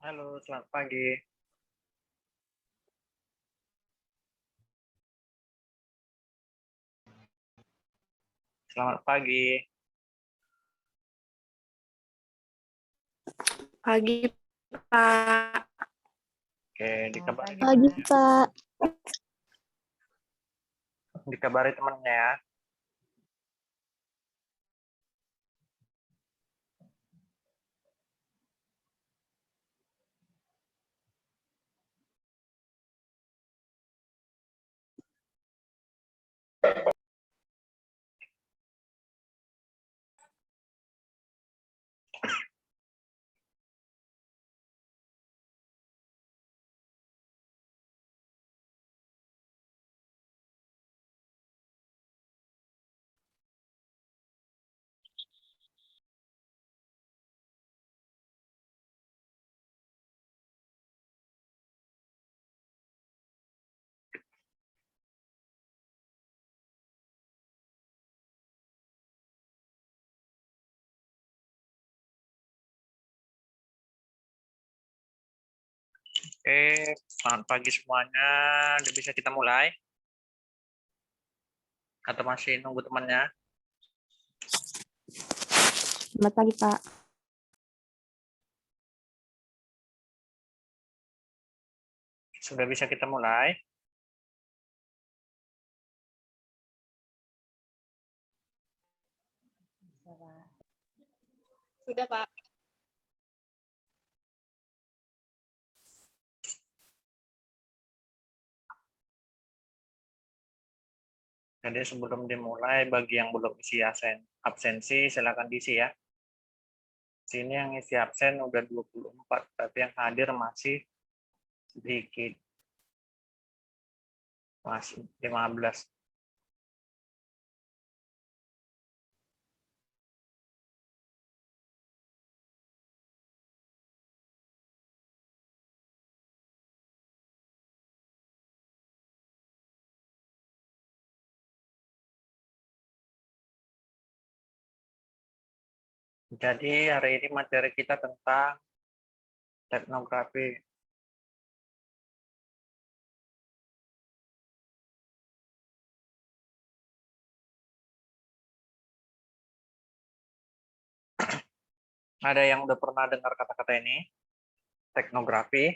Halo, selamat pagi. Selamat pagi. Pagi, Pak. Oke, dikabari Pagi, temannya. Pak. Dikabari temannya ya. Oke, selamat pagi semuanya. Udah bisa kita mulai? Atau masih nunggu temannya? Selamat pagi, Pak. Sudah bisa kita mulai? Sudah, Pak. Jadi sebelum dimulai, bagi yang belum isi absensi, silakan diisi ya. Sini yang isi absen udah 24, tapi yang hadir masih sedikit. Masih 15. Jadi hari ini materi kita tentang teknografi. Ada yang udah pernah dengar kata-kata ini? Teknografi.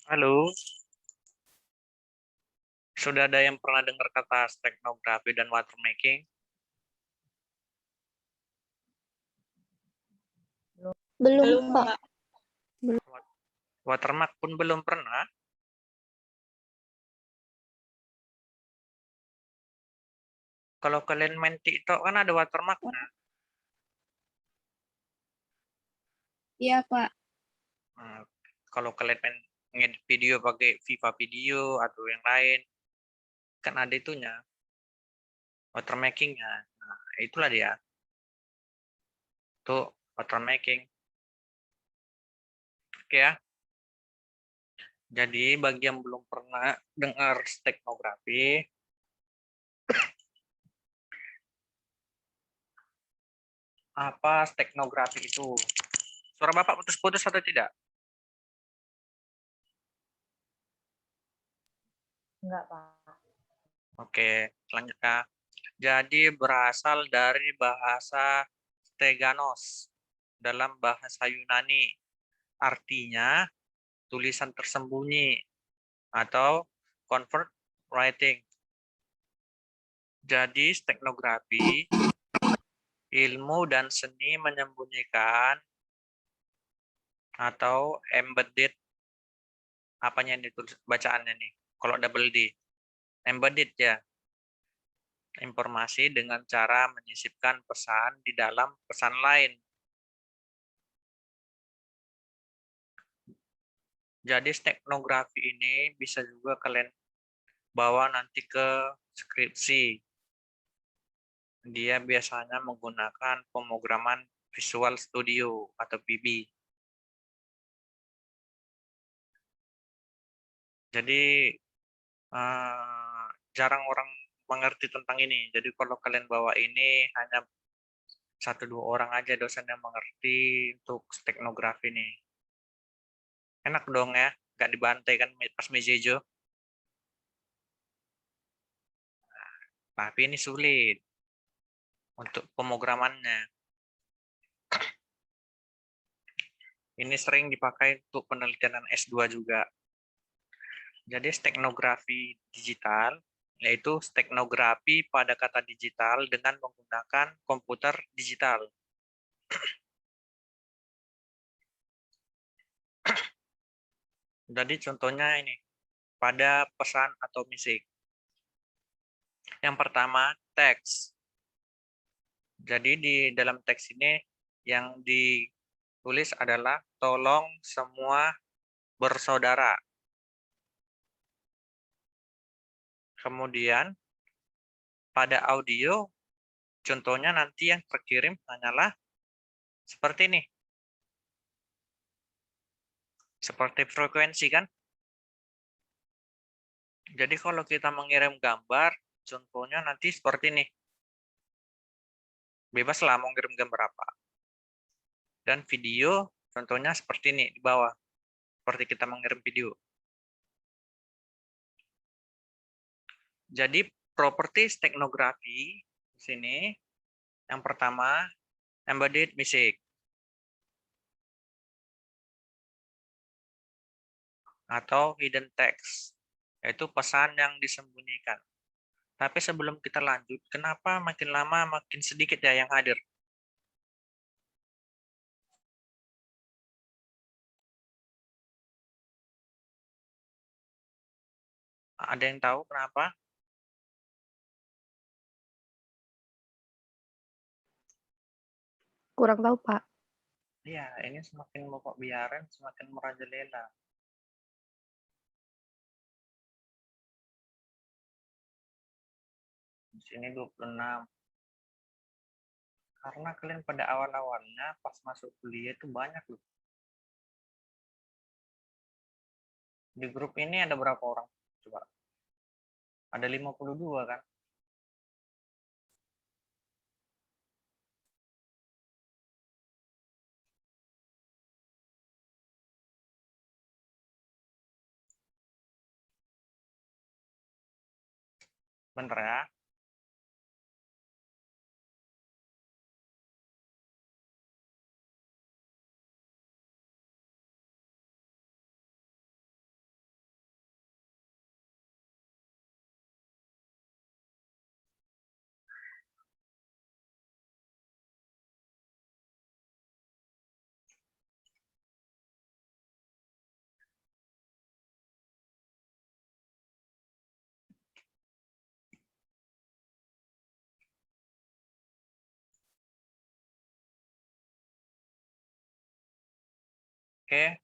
Halo, sudah ada yang pernah dengar kata teknografi dan watermaking? Belum, Pak. Pak. Watermark pun belum pernah? Kalau kalian main TikTok kan ada watermarknya. Iya, Pak. Nah, kalau kalian main ngedit video pakai Viva Video atau yang lain, kan ada itunya, watermarkingnya. Nah, itulah dia. Tuh, watermarking. Oke ya. Jadi bagi yang belum pernah dengar teknografi, apa teknografi itu? Suara Bapak putus-putus atau tidak? Enggak, Pak. Oke, selanjutnya. Jadi berasal dari bahasa Steganos dalam bahasa Yunani. Artinya tulisan tersembunyi atau covert writing. Jadi teknografi ilmu dan seni menyembunyikan atau embedded, apanya yang ditulis bacaannya nih? Kalau double D, embedded ya. Informasi dengan cara menyisipkan pesan di dalam pesan lain. Jadi teknografi ini bisa juga kalian bawa nanti ke skripsi. Dia biasanya menggunakan pemrograman Visual Studio atau VB. Jadi jarang orang mengerti tentang ini. Jadi kalau kalian bawa ini hanya 1-2 orang aja dosen yang mengerti untuk steknografi ini. Enak dong ya, nggak dibantai kan pas mejejo. Tapi ini sulit untuk pemrogramannya. Ini sering dipakai untuk penelitian S2 juga. Jadi steknografi digital, yaitu steknografi pada kata digital dengan menggunakan komputer digital. Jadi contohnya ini, pada pesan atau message. Yang pertama, teks. Jadi di dalam teks ini yang ditulis adalah tolong semua bersaudara. Kemudian pada audio, contohnya nanti yang terkirim hanyalah seperti ini. Seperti frekuensi kan? Jadi kalau kita mengirim gambar, contohnya nanti seperti ini. Bebaslah mau ngirim gambar apa. Dan video, contohnya seperti ini di bawah. Seperti kita mengirim video. Jadi properti steknografi di sini yang pertama embedded message atau hidden text, yaitu pesan yang disembunyikan. Tapi sebelum kita lanjut, kenapa makin lama makin sedikit ya yang hadir? Ada yang tahu kenapa? Kurang tahu, Pak. Iya, ini semakin bapak biarin, semakin merajalela. Di sini 26. Karena kalian pada awal-awalnya pas masuk kuliah itu banyak loh. Di grup ini ada berapa orang? Coba. Ada 52 kan? Bener ya? Oke.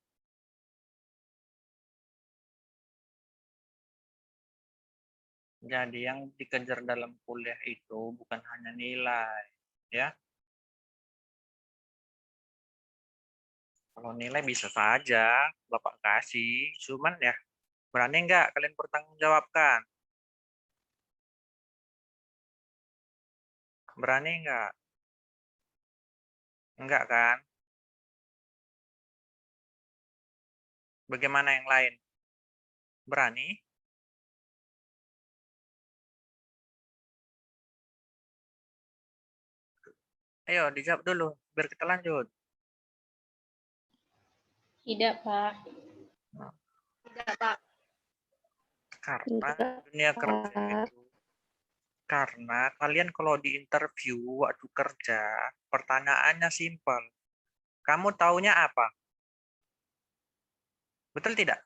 Jadi yang dikejar dalam kuliah itu bukan hanya nilai, ya. Kalau nilai bisa saja Bapak kasih, cuman ya berani nggak kalian pertanggungjawabkan? Berani nggak? Enggak kan? Bagaimana yang lain? Berani? Ayo dijawab dulu, biar kita lanjut. Tidak, Pak. Tidak, Pak. Karena Enggak, dunia kerja Pak. itu, karena kalian kalau di interview waktu kerja, pertanyaannya simpel. Kamu taunya apa? Betul tidak?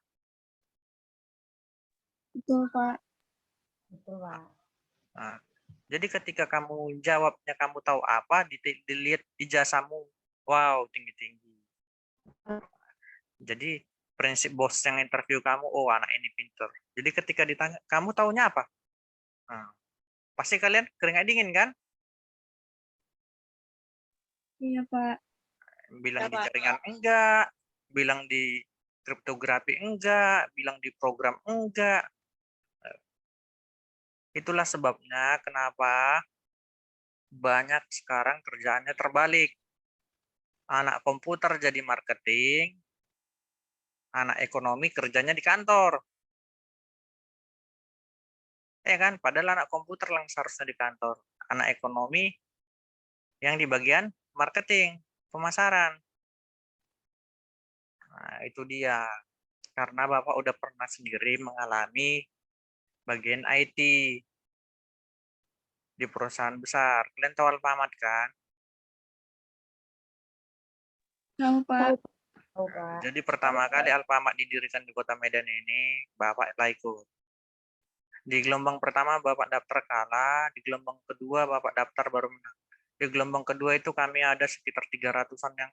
Betul, Pak. Betul, Pak. Nah, jadi ketika kamu jawabnya kamu tahu apa, dilihat ijazahmu, wow, tinggi-tinggi. Jadi prinsip bos yang interview kamu, oh anak ini pinter. Jadi ketika ditanya, kamu taunya apa? Nah, pasti kalian keringat dingin kan? Iya, Pak. Bilang Iya, di Pak. jaringan enggak, bilang di kriptografi enggak, bilang di program enggak. Itulah sebabnya kenapa banyak sekarang kerjaannya terbalik. Anak komputer jadi marketing, anak ekonomi kerjanya di kantor. Ya kan? Padahal anak komputer langsung harusnya di kantor. Anak ekonomi yang di bagian marketing, pemasaran. Nah, itu dia. Karena Bapak udah pernah sendiri mengalami bagian IT di perusahaan besar. Kalian tahu Alfamart kan? Tahu, Pak. Tahu, Pak. Jadi pertama kali Alfamart didirikan di Kota Medan ini, Bapak telah ikut. Di gelombang pertama Bapak daftar kalah, di gelombang kedua Bapak daftar baru menang. Di gelombang kedua itu kami ada sekitar 300-an yang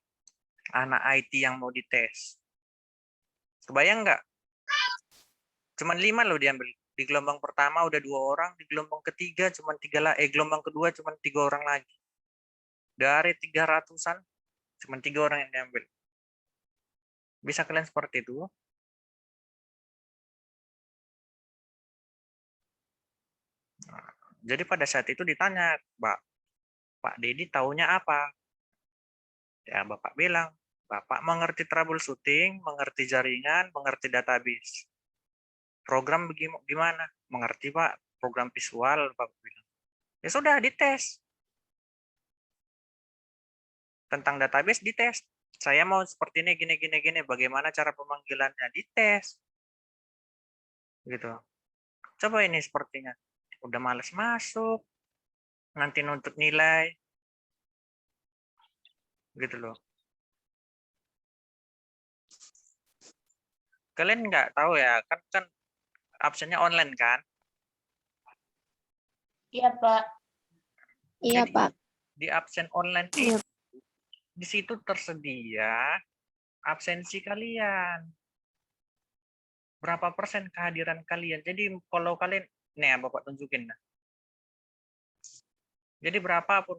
anak IT yang mau dites. Kebayang nggak? Cuman 5 loh diambil. Di gelombang pertama udah 2 orang, di gelombang ketiga cuman 3 lah, gelombang kedua cuman 3 orang lagi. Dari 300-an cuman 3 orang yang diambil. Bisa kalian seperti itu? Nah, jadi pada saat itu ditanya, Pak Dedi taunya apa? Ya, Bapak bilang, Bapak mengerti troubleshooting, mengerti jaringan, mengerti database. Program gimana? Mengerti, Pak. Program visual, Bapak bilang. Ya sudah, dites. Tentang database, dites. Saya mau seperti ini, gini. Bagaimana cara pemanggilannya? Dites. Gitu. Coba ini sepertinya. Udah males masuk. Nanti nuntut nilai. Gitu loh. Kalian nggak tahu ya, kan absennya online kan? Iya, Pak. Iya, Jadi, Pak. di absen online Iya. di situ tersedia absensi kalian. Berapa persen kehadiran kalian. Jadi kalau kalian, nih ya Bapak tunjukin. Nah. Jadi berapapun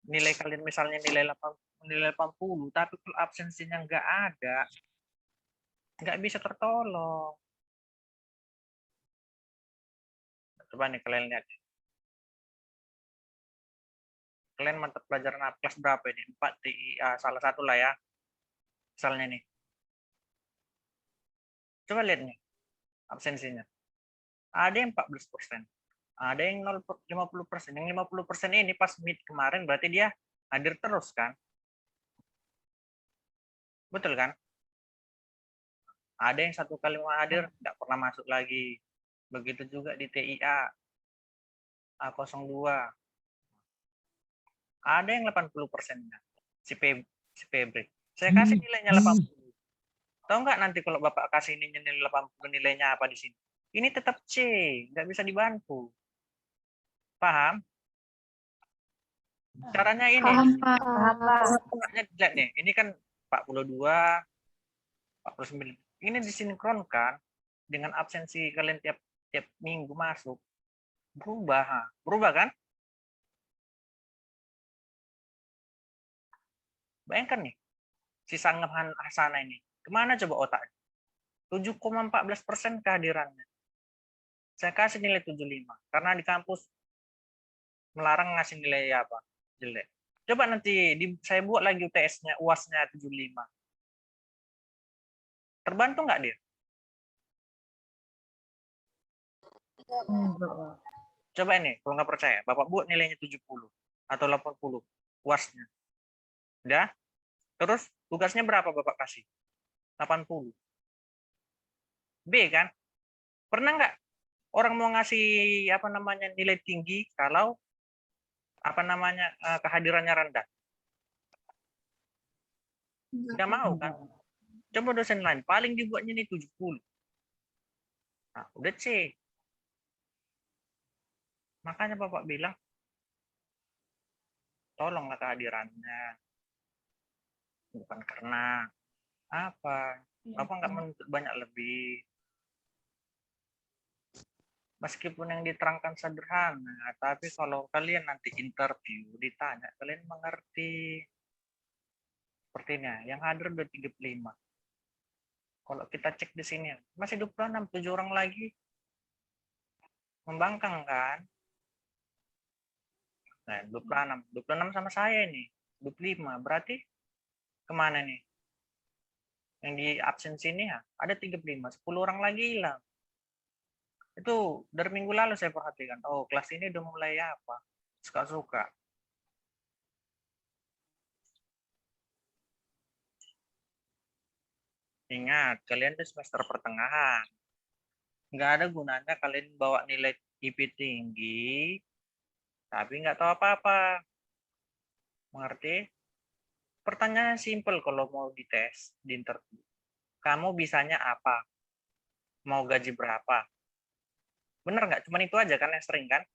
nilai kalian, misalnya nilai 80, tapi kalau absensinya nggak ada, nggak bisa tertolong. Coba nih kalian lihat. Kalian mata pelajaran kelas berapa ini? 4 TIA, salah satu lah ya. Misalnya nih. Coba lihat nih absensinya. Ada yang 14%. Ada yang 50%. Yang 50% ini pas meet kemarin berarti dia hadir terus kan? Betul kan? Ada yang 1 kali hadir nggak pernah masuk lagi. Begitu juga di TIA A02. Ada yang 80%-nya. Si Febri. Saya kasih nilainya 80. Tahu nggak nanti kalau Bapak kasih ini nilai 80, nilainya apa di sini? Ini tetap C, nggak bisa dibantu. Paham? Caranya ini. Paham, Pak. Paham, Pak. Caranya dilihat nih, ini kan 42, 49. Ini disinkronkan dengan absensi kalian tiap minggu masuk. Berubah. Berubah kan? Bayangkan nih, si Sanggap Hasana ini. Kemana coba otaknya? 7,14% kehadirannya. Saya kasih nilai 75. Karena di kampus melarang ngasih nilai apa? Jelek. Coba nanti saya buat lagi UTS-nya, UAS-nya 75. Terbantu nggak dia? Enggak, Pak. Coba ini, kalau nggak percaya, Bapak buat nilainya 70 atau 80 UAS-nya. Udah? Terus tugasnya berapa Bapak kasih? 80. B kan? Pernah nggak orang mau ngasih apa namanya nilai tinggi kalau apa namanya kehadirannya rendah? Nggak mau kan? Coba dosen lain, paling dibuatnya ini 70. Nah, udah C. Makanya Bapak bilang, tolonglah kehadirannya. Bukan karena apa. Bapak nggak menuntut banyak lebih. Meskipun yang diterangkan sederhana, tapi kalau kalian nanti interview, ditanya, kalian mengerti. Sepertinya, yang hadir udah 35. Kalau kita cek di sini, masih 26, 7 orang lagi membangkang kan? Nah, 26 sama saya ini, 25. Berarti kemana nih? Yang di absen sini ya, ada 35, 10 orang lagi hilang. Itu dari minggu lalu saya perhatikan, oh kelas ini udah mulai apa? Suka-suka. Ingat, kalian itu semester pertengahan. Nggak ada gunanya kalian bawa nilai IP tinggi, tapi nggak tahu apa-apa. Mengerti? Pertanyaan simpel kalau mau dites di interview. Kamu bisanya apa? Mau gaji berapa? Bener nggak? Cuman itu aja kan yang sering kan?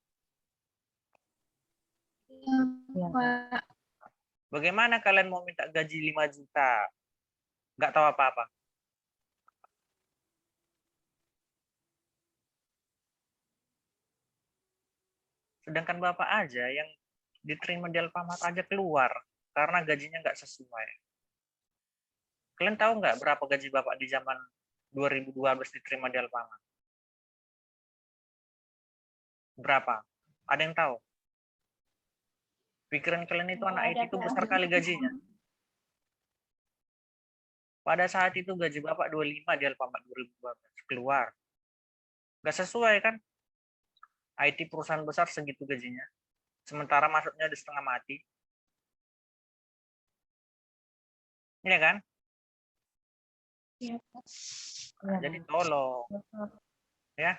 Iya, Pak. Bagaimana kalian mau minta gaji 5 juta? Nggak tahu apa-apa. Sedangkan Bapak aja yang diterima di Alfamart aja keluar karena gajinya nggak sesuai. Kalian tahu nggak berapa gaji Bapak di zaman 2012 diterima di Alfamart? Berapa? Ada yang tahu? Pikiran kalian itu anak IT itu besar kali gajinya. Pada saat itu gaji Bapak 25 di Alfamart 2012 keluar. Nggak sesuai kan? IT perusahaan besar segitu gajinya. Sementara masuknya di setengah mati. Iya kan? Iya, Pak. Nah, jadi tolong. Pak. Ya.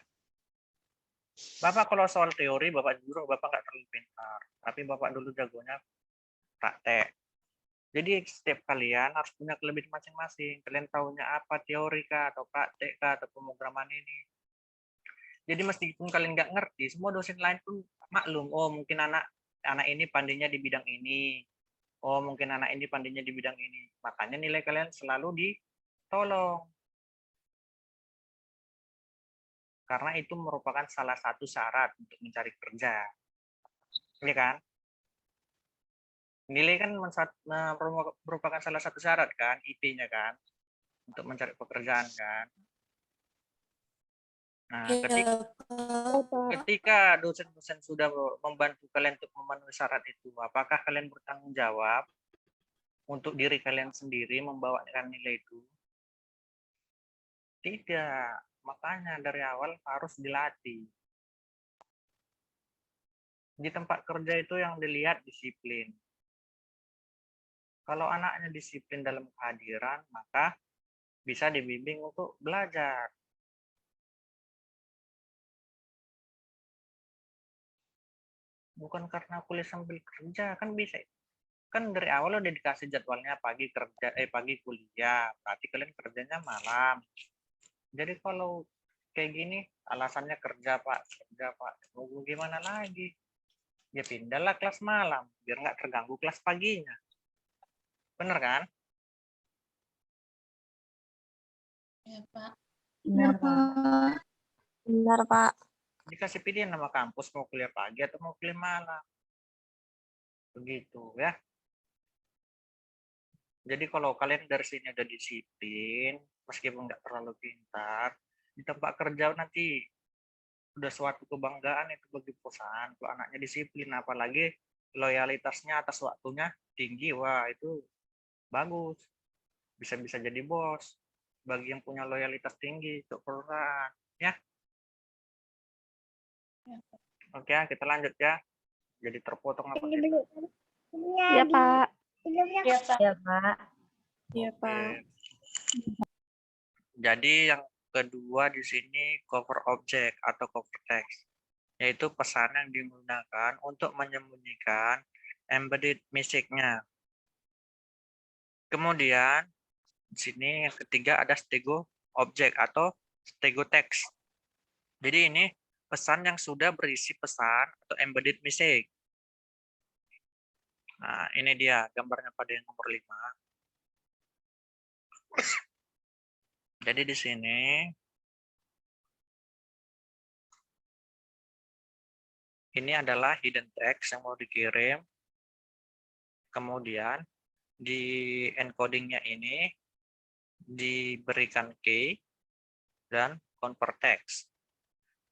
Bapak kalau soal teori, Bapak jujur, Bapak nggak terlalu pintar. Tapi Bapak dulu jagonya praktek. Jadi setiap kalian harus punya kelebihan masing-masing. Kalian tahunya apa, teori kah, atau praktek kah, atau pemrograman ini. Jadi meskipun kalian nggak ngerti, semua dosen lain pun maklum. Oh mungkin anak ini pandainya di bidang ini. Oh mungkin anak ini pandainya di bidang ini. Makanya nilai kalian selalu ditolong. Karena itu merupakan salah satu syarat untuk mencari kerja. Iya kan? Nilai kan merupakan salah satu syarat kan, IP-nya kan, untuk mencari pekerjaan kan. Nah, Iya, Pak. ketika dosen-dosen sudah membantu kalian untuk memenuhi syarat itu, apakah kalian bertanggung jawab untuk diri kalian sendiri membawakan nilai itu? Tidak. Makanya dari awal harus dilatih. Di tempat kerja itu yang dilihat disiplin. Kalau anaknya disiplin dalam kehadiran, maka bisa dibimbing untuk belajar. Bukan karena kuliah sambil kerja, kan bisa. Kan dari awal udah dikasih jadwalnya pagi kuliah, berarti kalian kerjanya malam. Jadi kalau kayak gini, alasannya kerja Pak, mau gimana lagi? Ya pindahlah kelas malam, biar nggak terganggu kelas paginya. Bener kan? Iya, Pak. Benar, Pak. Benar, Pak. Dikasih pilihan sama kampus mau kuliah pagi atau mau kuliah malam. Begitu ya. Jadi kalau kalian dari sini ada disiplin, meskipun nggak terlalu pintar, di tempat kerja nanti udah suatu kebanggaan itu bagi perusahaan. Kalau anaknya disiplin, apalagi loyalitasnya atas waktunya tinggi, wah itu bagus. Bisa-bisa jadi bos bagi yang punya loyalitas tinggi untuk perusahaan. Ya, oke kita lanjut ya. Jadi terpotong apa kita? Iya, Pak. Iya, Pak. Iya, Pak. Iya, Oke. Pak. Jadi yang kedua di sini cover object atau cover text, yaitu pesan yang digunakan untuk menyembunyikan embedded message-nya. Kemudian di sini yang ketiga ada stego object atau stego text. Jadi ini pesan yang sudah berisi pesan atau embedded message. Nah, ini dia gambarnya pada yang nomor 5. Jadi di sini ini adalah hidden text yang mau dikirim. Kemudian di encodingnya ini diberikan key dan convert text.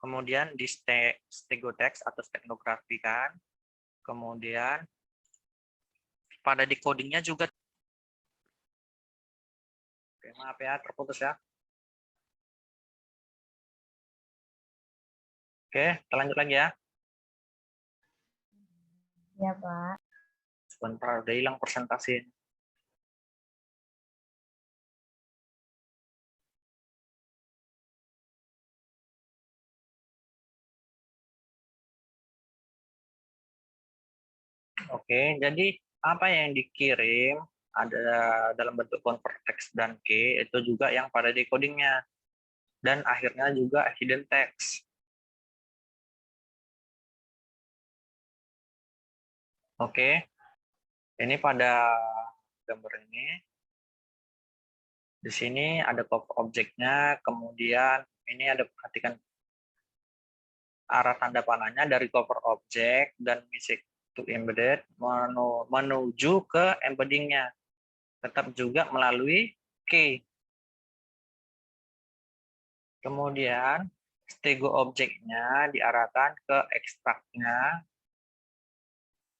Kemudian di stegotext atau stenografikan. Kemudian pada decodingnya juga. Oke, maaf ya, terputus ya. Oke, kita lanjut lagi ya. Ya, Pak. Sebentar, udah hilang presentasi. Oke, jadi apa yang dikirim ada dalam bentuk convert text dan key itu juga yang pada decodingnya. Dan akhirnya juga hidden text. Oke, ini pada gambar ini. Di sini ada cover objeknya, kemudian ini ada perhatikan arah tanda panahnya dari cover object dan music to embedded menuju ke embeddingnya. Tetap juga melalui key. Kemudian stego objeknya diarahkan ke ekstraknya.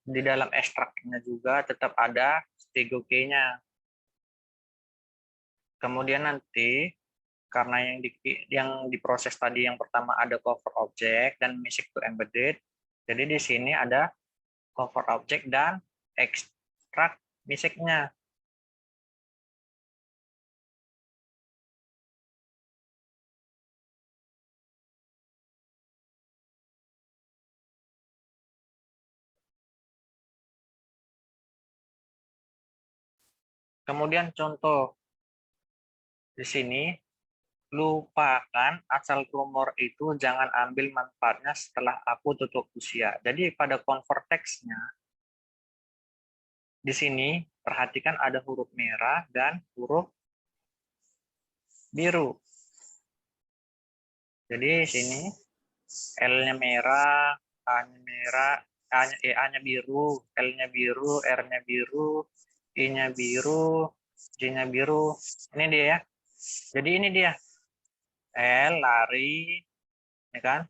Di dalam ekstraknya juga tetap ada stego key-nya. Kemudian nanti karena yang diproses tadi yang pertama ada cover object dan music to embedded, jadi di sini ada cover object dan ekstrak music-nya. Kemudian contoh di sini, lupakan asal rumor itu, jangan ambil manfaatnya setelah aku tutup usia. Jadi pada convert text-nya di sini perhatikan ada huruf merah dan huruf biru. Jadi sini L-nya merah, A-nya merah, A-nya biru, L-nya biru, R-nya biru, I-nya biru, J-nya biru. Ini dia ya. Jadi ini dia. L lari, ya kan?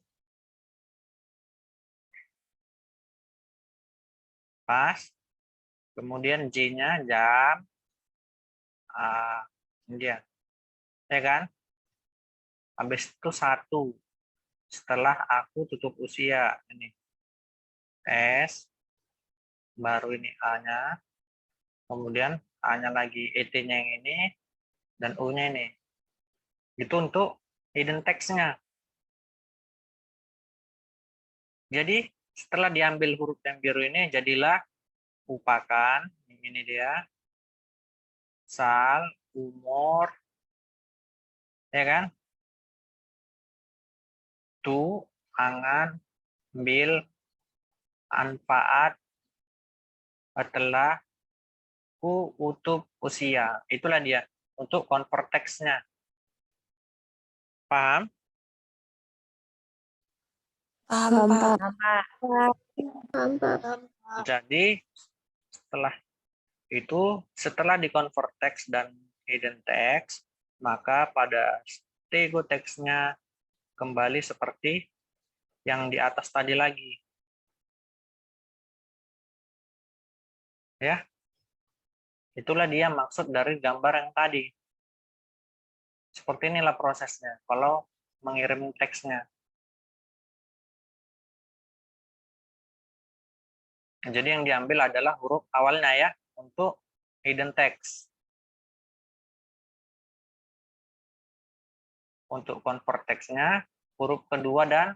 Pas. Kemudian J-nya jam. Ini dia. Ya kan? Habis itu 1. Setelah aku tutup usia. Ini. S. Baru ini A-nya. Kemudian A-nya lagi, ET-nya yang ini. Dan U-nya ini. Itu untuk hidden text-nya. Jadi setelah diambil huruf yang biru ini, jadilah lupakan. Ini dia. Sal, umur. Ya kan? Tu, angan, bil, manfaat, setelah ku utup usia. Itulah dia untuk convert text-nya. Paham? Paham, Pak. Paham, Pak. Jadi setelah di convert text dan hidden text, maka pada stego text-nya kembali seperti yang di atas tadi lagi. Ya. Itulah dia maksud dari gambar yang tadi. Seperti inilah prosesnya kalau mengirim teksnya. Jadi yang diambil adalah huruf awalnya ya untuk hidden text. Untuk convert text-nya huruf kedua dan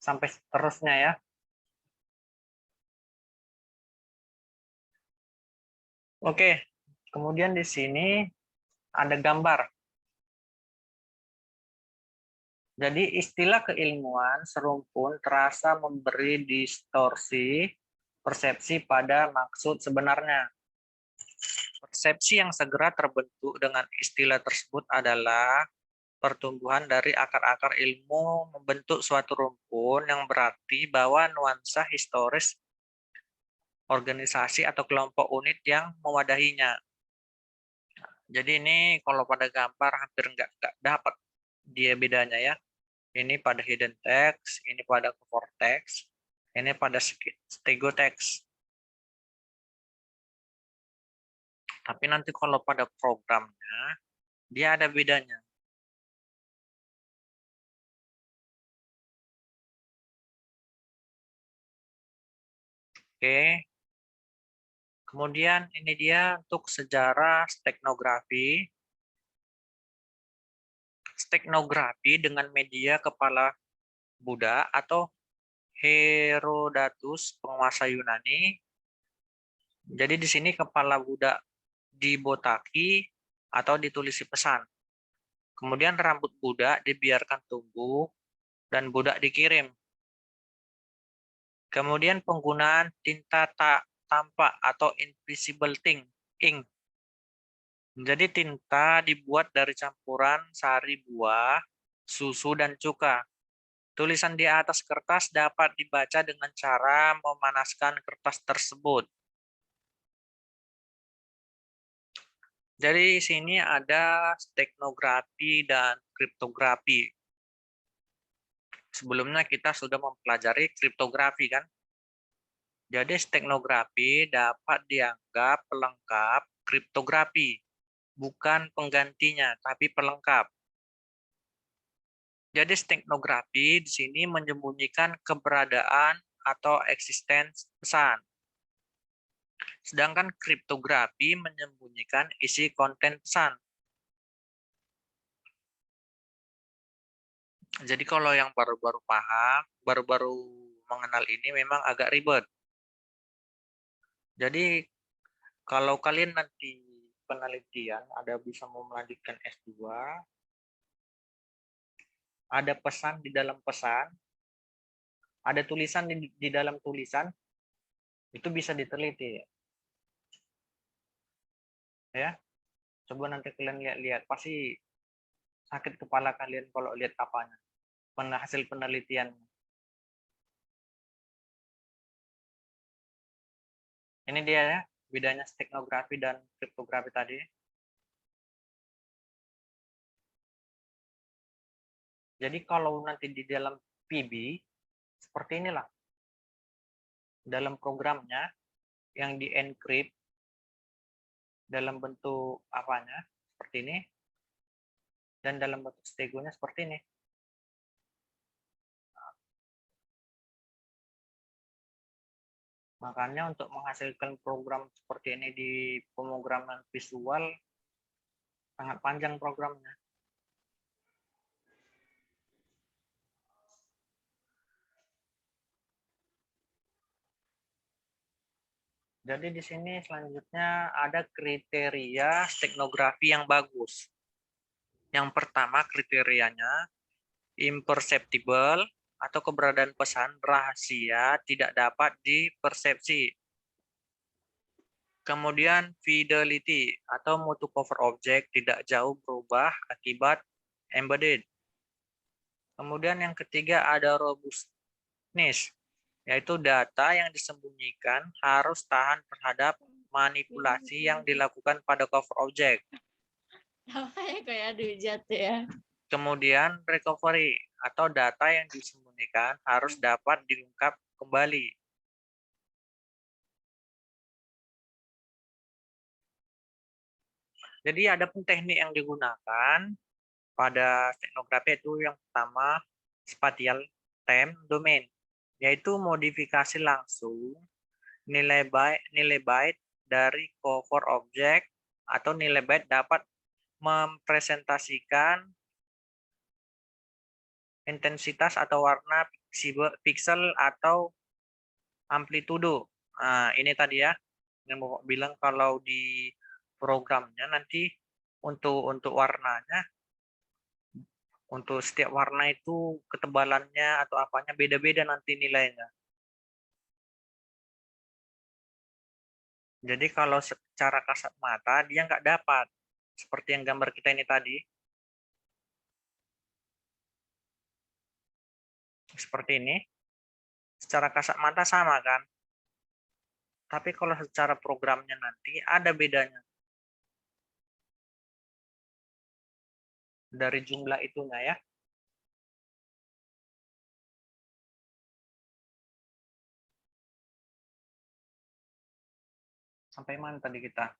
sampai seterusnya ya. Oke, kemudian di sini ada gambar. Jadi istilah keilmuan serumpun terasa memberi distorsi persepsi pada maksud sebenarnya. Persepsi yang segera terbentuk dengan istilah tersebut adalah pertumbuhan dari akar-akar ilmu membentuk suatu rumpun yang berarti bahwa nuansa historis organisasi atau kelompok unit yang mewadahinya. Jadi ini kalau pada gambar hampir nggak dapat dia bedanya ya. Ini pada hidden text, ini pada cover text, ini pada stego text. Tapi nanti kalau pada programnya, dia ada bedanya. Oke. Kemudian ini dia untuk sejarah stegnografi. Stegnografi dengan media kepala Buddha atau Herodatus, penguasa Yunani. Jadi di sini kepala Buddha dibotaki atau ditulisi pesan. Kemudian rambut Buddha dibiarkan tumbuh dan Buddha dikirim. Kemudian penggunaan tinta tak tampak atau invisible ink. Jadi tinta dibuat dari campuran sari buah, susu, dan cuka. Tulisan di atas kertas dapat dibaca dengan cara memanaskan kertas tersebut. Jadi di sini ada stegnografi dan kriptografi. Sebelumnya kita sudah mempelajari kriptografi kan? Jadi stegnografi dapat dianggap pelengkap kriptografi, bukan penggantinya, tapi pelengkap. Jadi stegnografi di sini menyembunyikan keberadaan atau eksistensi pesan. Sedangkan kriptografi menyembunyikan isi konten pesan. Jadi kalau yang baru-baru paham, baru-baru mengenal ini memang agak ribet. Jadi kalau kalian nanti penelitian ada bisa mau melanjutkan S2, ada pesan di dalam pesan, ada tulisan di dalam tulisan, itu bisa diteliti. Ya, coba nanti kalian lihat-lihat, pasti sakit kepala kalian kalau lihat apanya, hasil penelitian. Ini dia ya, bedanya stegnografi dan kriptografi tadi. Jadi kalau nanti di dalam PB, seperti inilah. Dalam programnya, yang di-encrypt dalam bentuk apanya, seperti ini. Dan dalam bentuk stegonya seperti ini. Makanya untuk menghasilkan program seperti ini di pemrograman visual, sangat panjang programnya. Jadi di sini selanjutnya ada kriteria stegnografi yang bagus. Yang pertama kriterianya imperceptible atau keberadaan pesan rahasia tidak dapat dipersepsi. Kemudian fidelity atau mutu cover object tidak jauh berubah akibat embedded. Kemudian yang ketiga ada robustness, yaitu data yang disembunyikan harus tahan terhadap manipulasi yang dilakukan pada cover object. Kayak dujat ya. Kemudian recovery atau data yang disembunyikan harus dapat diungkap kembali. Jadi ada pun teknik yang digunakan pada stegnografi itu yang pertama spatial time domain, yaitu modifikasi langsung nilai byte dari cover object atau nilai byte dapat mempresentasikan intensitas atau warna pixel atau amplitudo. Nah, ini tadi ya yang Bapak bilang kalau di programnya nanti untuk warnanya, untuk setiap warna itu ketebalannya atau apanya beda-beda nanti nilainya. Jadi kalau secara kasat mata dia nggak dapat seperti yang gambar kita ini tadi. Seperti ini. Secara kasat mata sama kan? Tapi kalau secara programnya nanti ada bedanya. dari jumlah itunya ya. Sampai mana tadi kita?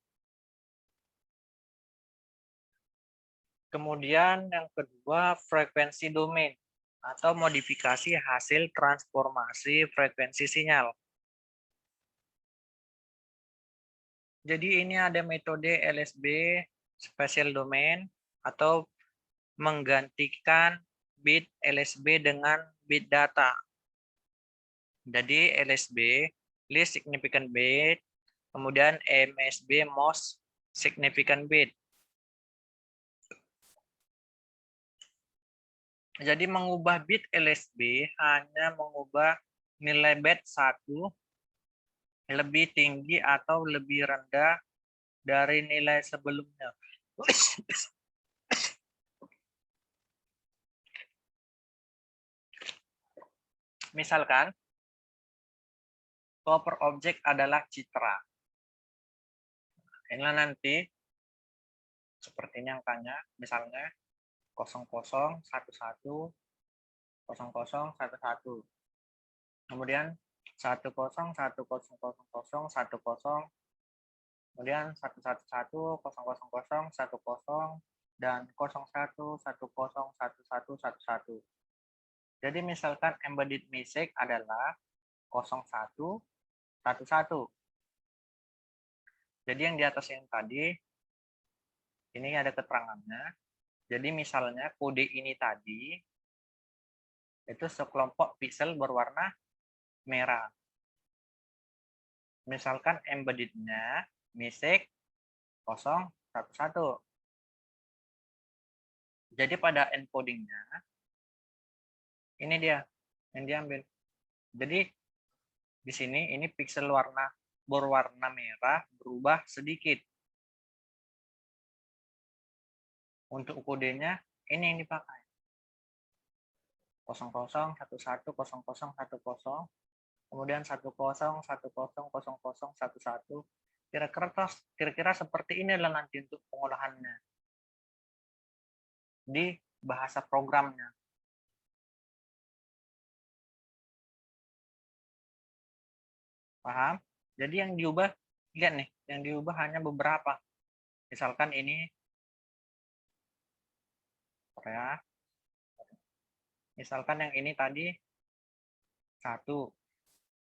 Kemudian yang kedua, frekuensi domain atau modifikasi hasil transformasi frekuensi sinyal. Jadi ini ada metode LSB, spatial domain, atau menggantikan bit LSB dengan bit data. Jadi LSB, least significant bit, kemudian MSB, most significant bit. Jadi mengubah bit LSB hanya mengubah nilai bit 1 lebih tinggi atau lebih rendah dari nilai sebelumnya. Misalkan, cover objek adalah citra. Inilah nanti, seperti ini angkanya, misalnya 0011 0011. Kemudian 10100010, kemudian 111000010 dan 01101111. Jadi misalkan embedded message adalah 0111. Jadi yang di atas yang tadi ini ada keterangannya. Jadi misalnya kode ini tadi itu sekelompok piksel berwarna merah. Misalkan embedded-nya message 011. Jadi pada encoding-nya ini dia yang diambil. Jadi di sini ini piksel berwarna merah berubah sedikit. Untuk kodenya ini yang dipakai. 00111010, kemudian 10100011. Kira-kira seperti inilah nanti untuk pengolahannya di bahasa programnya. Paham? Jadi yang diubah, lihat nih, yang diubah hanya beberapa. Misalkan ini Korea. Misalkan yang ini tadi 1.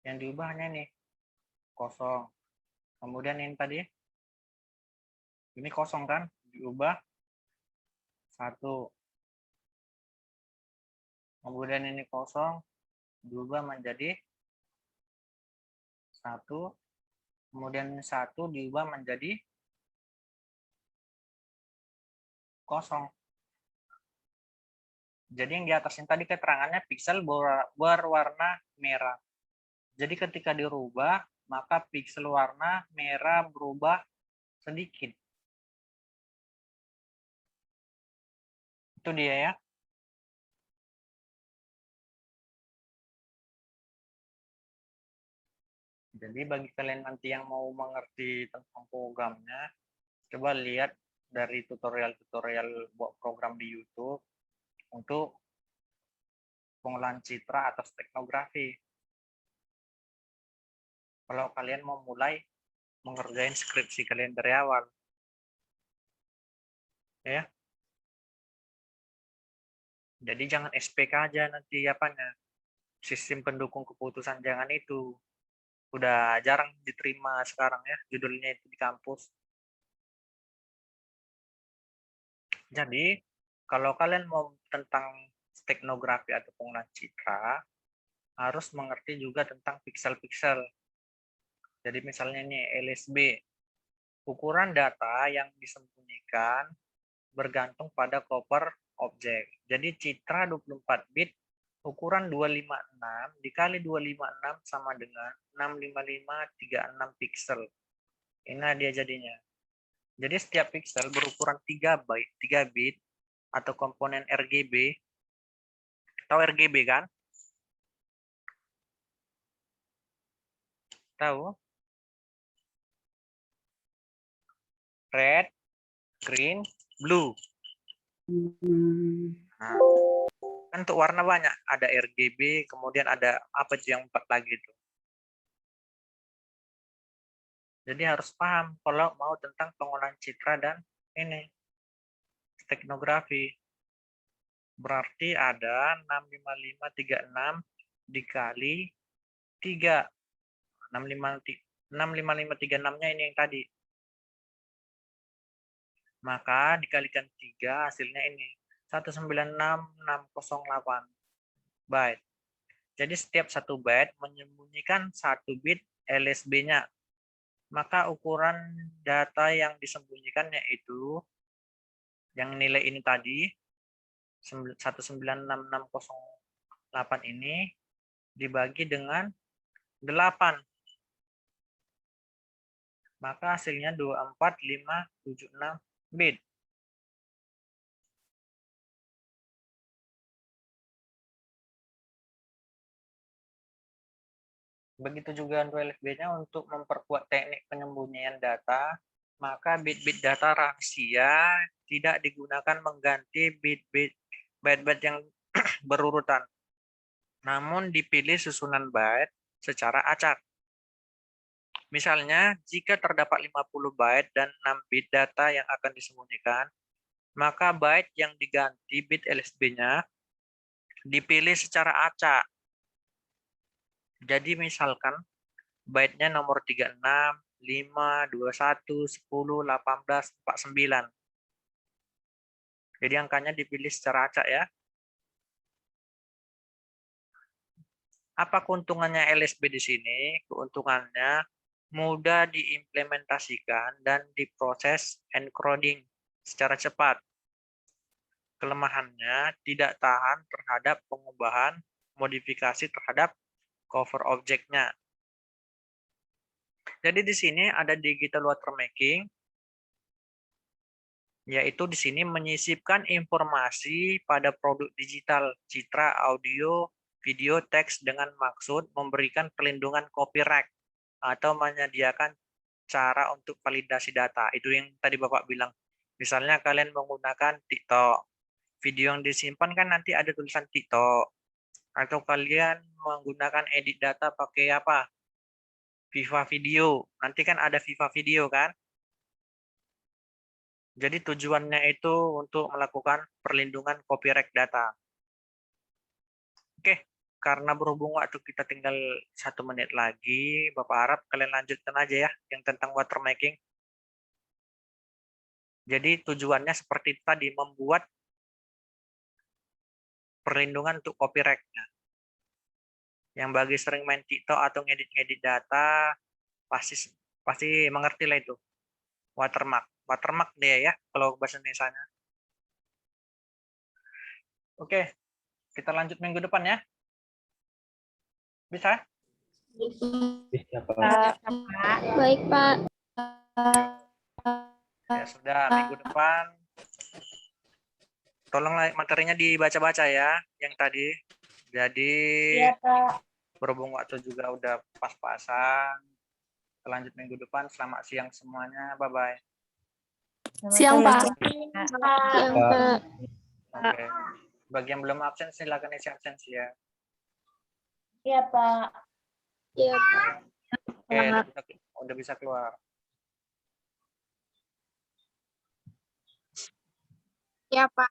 Yang diubah hanya nih 0. Kemudian ini tadi ini 0 kan, diubah 1. Kemudian ini 0 diubah menjadi 1. Kemudian ini 1 diubah menjadi 0. Jadi yang di atas ini tadi keterangannya piksel berwarna merah. Jadi ketika dirubah, maka piksel warna merah berubah sedikit. Itu dia ya. Jadi bagi kalian nanti yang mau mengerti tentang programnya, coba lihat dari tutorial-tutorial buat program di YouTube untuk pengolahan citra atau steknografi. Kalau kalian mau mulai mengerjain skripsi kalian dari awal. Ya. Jadi jangan SPK aja nanti apanya. Sistem pendukung keputusan jangan itu. Udah jarang diterima sekarang ya judulnya itu di kampus. Jadi kalau kalian mau tentang steknografi atau pengolahan citra, harus mengerti juga tentang piksel-piksel. Jadi misalnya ini LSB, ukuran data yang disembunyikan bergantung pada cover objek. Jadi citra 24 bit ukuran 256 dikali 256 sama dengan 65536 piksel. Ini dia jadinya. Jadi setiap piksel berukuran 3 bit atau komponen RGB. Tahu RGB kan? Tahu? Red, green, blue. Nah, kan untuk warna banyak, ada RGB, kemudian ada apa sih yang 4 lagi itu. Jadi harus paham kalau mau tentang pengolahan citra dan ini teknografi. Berarti ada 65536 dikali 3. 65536-nya ini yang tadi. Maka dikalikan 3 hasilnya ini 196.608 byte. Jadi setiap 1 byte menyembunyikan 1 bit LSB-nya. Maka ukuran data yang disembunyikan yaitu yang nilai ini tadi 196.608 ini dibagi dengan 8. Maka hasilnya 24576 bit. Begitu juga untuk LSB-nya untuk memperkuat teknik penyembunyian data, maka bit-bit data rahasia tidak digunakan mengganti bit-bit byte-byte yang berurutan. Namun dipilih susunan byte secara acak. Misalnya, jika terdapat 50 byte dan 6 bit data yang akan disembunyikan, maka byte yang diganti bit LSB-nya dipilih secara acak. Jadi misalkan byte-nya nomor 36, 5, 21, 10, 18, 49. Jadi angkanya dipilih secara acak ya. Apa keuntungannya LSB di sini? Keuntungannya mudah diimplementasikan dan diproses encoding secara cepat. Kelemahannya tidak tahan terhadap pengubahan modifikasi terhadap cover objeknya. Jadi di sini ada digital watermarking, yaitu di sini menyisipkan informasi pada produk digital, citra, audio, video, teks dengan maksud memberikan perlindungan copyright atau menyediakan cara untuk validasi data. Itu yang tadi Bapak bilang. Misalnya kalian menggunakan TikTok, video yang disimpan kan nanti ada tulisan TikTok. Atau kalian menggunakan edit data pakai apa? Viva Video. Nanti kan ada Viva Video kan? Jadi tujuannya itu untuk melakukan perlindungan copyright data. Oke, karena berhubung waktu kita tinggal 1 menit lagi, Bapak harap kalian lanjutkan aja ya yang tentang watermarking. Jadi tujuannya seperti tadi, membuat perlindungan untuk copyright-nya. Yang bagi sering main TikTok atau ngedit-ngedit data, pasti mengerti lah itu. Watermark. Watermark dia ya, kalau bahasa Indonesia-nya. Oke, kita lanjut minggu depan ya. Bisa? Bisa, Pak. Baik, Pak. Ya sudah, minggu depan tolonglah materinya dibaca-baca ya, yang tadi. Jadi berhubung waktu juga udah pas-pasan, lanjut minggu depan. Selamat siang semuanya, bye-bye. Siang, Pak. Siang, Pak. Oke. Bagi yang belum absen, silakan isi absensi ya. Iya, Pak. Iya, Pak. Oke, udah bisa keluar. Iya, Pak.